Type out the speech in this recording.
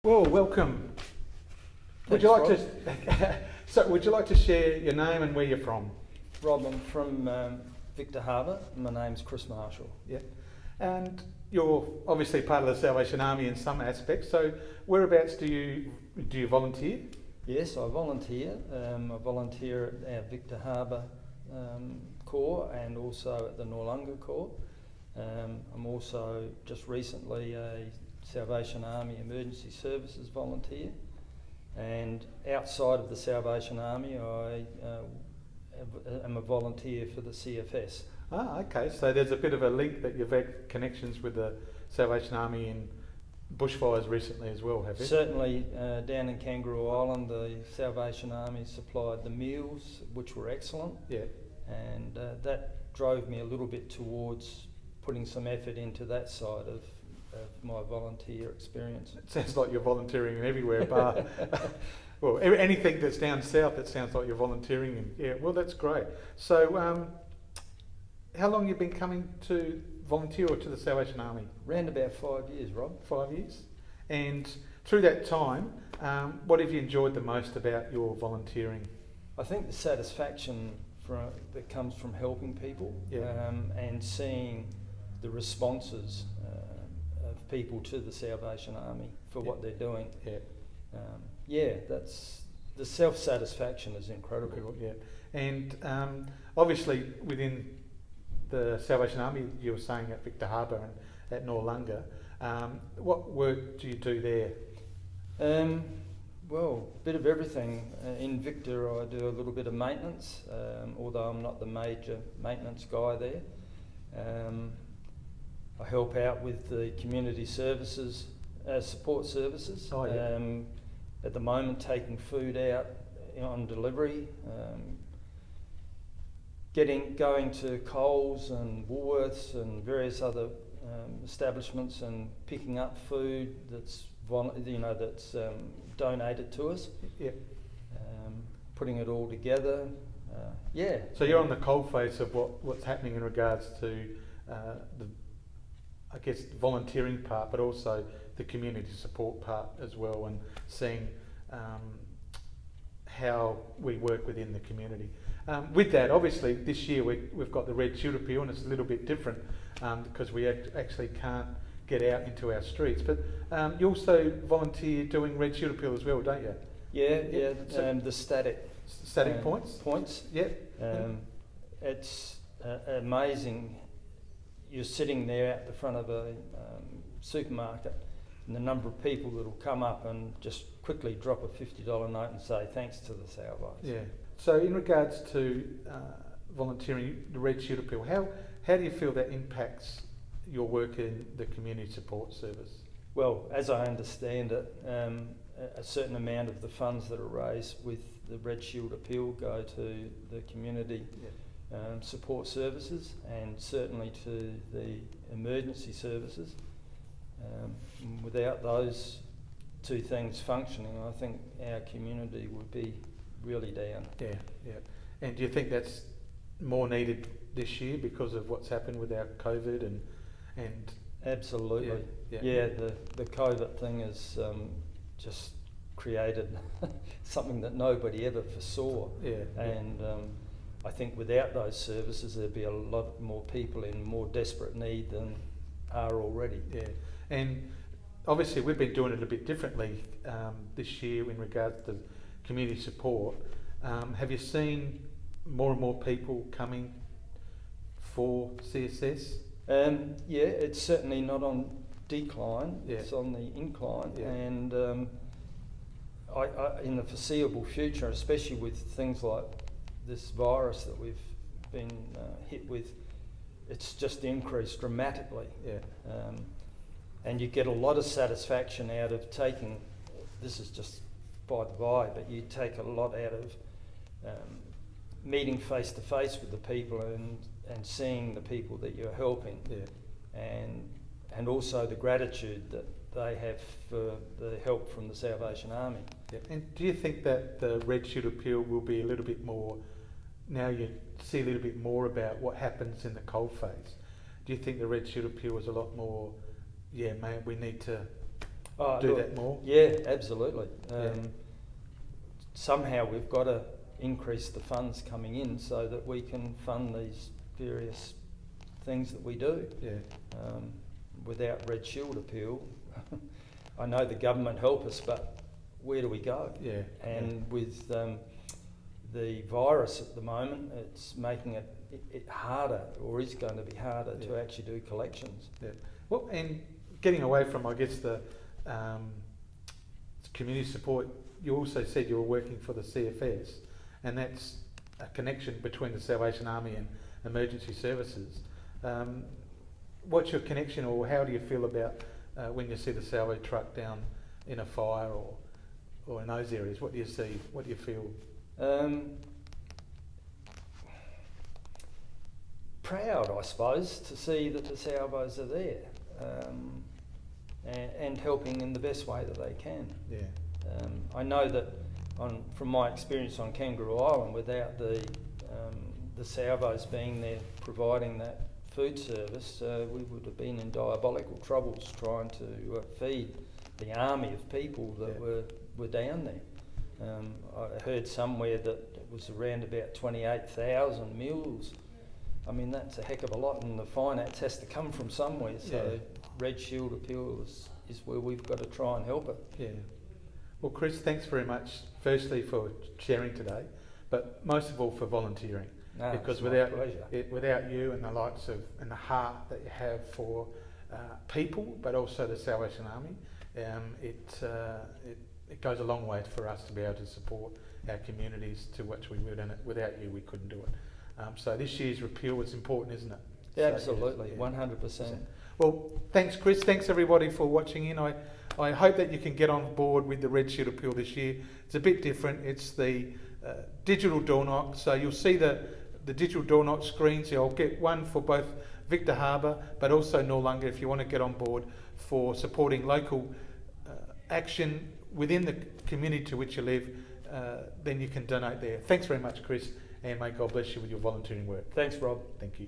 Well, welcome. Would Thanks, you like Rob. to would you like to share your name and where you're from? Rob, I'm from Victor Harbour. My name's Chris Marshall. Yeah. And you're obviously part of the Salvation Army in some aspects. So whereabouts do you volunteer? Yes, I volunteer. I volunteer at our Victor Harbour Corps and also at the Noarlunga Corps. I'm also just recently a Salvation Army Emergency Services volunteer. And outside of the Salvation Army, I am a volunteer for the CFS. Ah, okay. So there's a bit of a link that you've had connections with the Salvation Army in bushfires recently as well, have you? Certainly, down in Kangaroo Island, the Salvation Army supplied the meals, which were excellent. Yeah. And that drove me a little bit towards putting some effort into that side of my volunteer experience. It sounds like you're volunteering everywhere, bar. Well, anything that's down south, it sounds like you're volunteering in. Yeah, well, that's great. So, how long have you been coming to volunteer or to the Salvation Army? Around about 5 years, Rob. 5 years. And through that time, what have you enjoyed the most about your volunteering? I think the satisfaction that comes from helping people, Yeah. and seeing the responses of people to the Salvation Army for what they're doing. Yeah. That's the self-satisfaction is incredible. Yeah. And obviously within the Salvation Army, you were saying at Victor Harbour and at Noarlunga, what work do you do there? Well, a bit of everything. In Victor, I do a little bit of maintenance, although I'm not the major maintenance guy there. I help out with the community services, support services. Oh, yeah. At the moment, taking food out on delivery, going to Coles and Woolworths and various other establishments and picking up food that's donated to us. Yeah. Putting it all together. Yeah. So you're on the coalface of what's happening in regards to the, I guess, volunteering part, but also the community support part as well, and seeing how we work within the community. With that, obviously, this year we've got the Red Shield Appeal, and it's a little bit different because we actually can't get out into our streets. But you also volunteer doing Red Shield Appeal as well, don't you? Yeah. So the static points. Points. Yeah. It's amazing. You're sitting there at the front of a supermarket, and the number of people that will come up and just quickly drop a $50 note and say thanks to the Salvos. Yeah. So in regards to volunteering, the Red Shield Appeal, how do you feel that impacts your work in the community support service? Well, as I understand it, a certain amount of the funds that are raised with the Red Shield Appeal go to the community support services, and certainly to the emergency services. Without those two things functioning, I think our community would be really down. Yeah. And do you think that's more needed this year because of what's happened with our COVID and Absolutely. Yeah. The COVID thing has just created something that nobody ever foresaw. And I think without those services, there'd be a lot more people in more desperate need than are already. Yeah. And obviously we've been doing it a bit differently this year in regards to community support. Have you seen more and more people coming for CSS? Yeah, it's certainly not on decline. Yeah. It's on the incline. Yeah. And I, in the foreseeable future, especially with things like this virus that we've been hit with, it's just increased dramatically. Yeah. And you get a lot of satisfaction out of taking, this is just by the by, but you take a lot out of meeting face to face with the people and seeing the people that you're helping. Yeah. And also the gratitude that they have for the help from the Salvation Army. Yeah. And do you think that the Red Shield Appeal will be a little bit more, now you see a little bit more about what happens in the coalface? Do you think the Red Shield Appeal is a lot more, yeah, mate, we need to do look, that more? Yeah, absolutely. Yeah. Somehow we've got to increase the funds coming in so that we can fund these various things that we do. Yeah. Without Red Shield appeal, I know the government help us, but where do we go? Yeah. And with the virus at the moment, it's making it harder, or is going to be harder, to actually do collections. Yeah. Well, and getting away from, I guess, the community support, you also said you were working for the CFS, and that's a connection between the Salvation Army and emergency services. What's your connection, or how do you feel about when you see the Salvo truck down in a fire or in those areas? What do you see? What do you feel? Proud, I suppose, to see that the Salvos are there and helping in the best way that they can. Yeah. I know that from my experience on Kangaroo Island, without the Salvos being there providing that food service, we would have been in diabolical troubles trying to feed the army of people that were down there. I heard somewhere that it was around about 28,000 meals. I mean, that's a heck of a lot, and the finance has to come from somewhere, so Red Shield appeal is where we've got to try and help it. Yeah. Well, Chris, thanks very much, firstly, for sharing today, but most of all for volunteering. No, because it's my without pleasure. without you and the likes of and the heart that you have for people, but also the Salvation Army, it goes a long way for us to be able to support our communities to which we would, and without you we couldn't do it. So this year's repeal was important, isn't it? Yeah, So, absolutely, yeah. 100%. Well, thanks, Chris. Thanks everybody for watching in. I hope that you can get on board with the Red Shield appeal this year. It's a bit different. It's the digital door knock, so you'll see the digital door knock screens. I'll get one for both Victor Harbour but also Noarlunga if you want to get on board for supporting local action within the community to which you live. Then you can donate there. Thanks very much, Chris, and may God bless you with your volunteering work. Thanks, Rob. Thank you.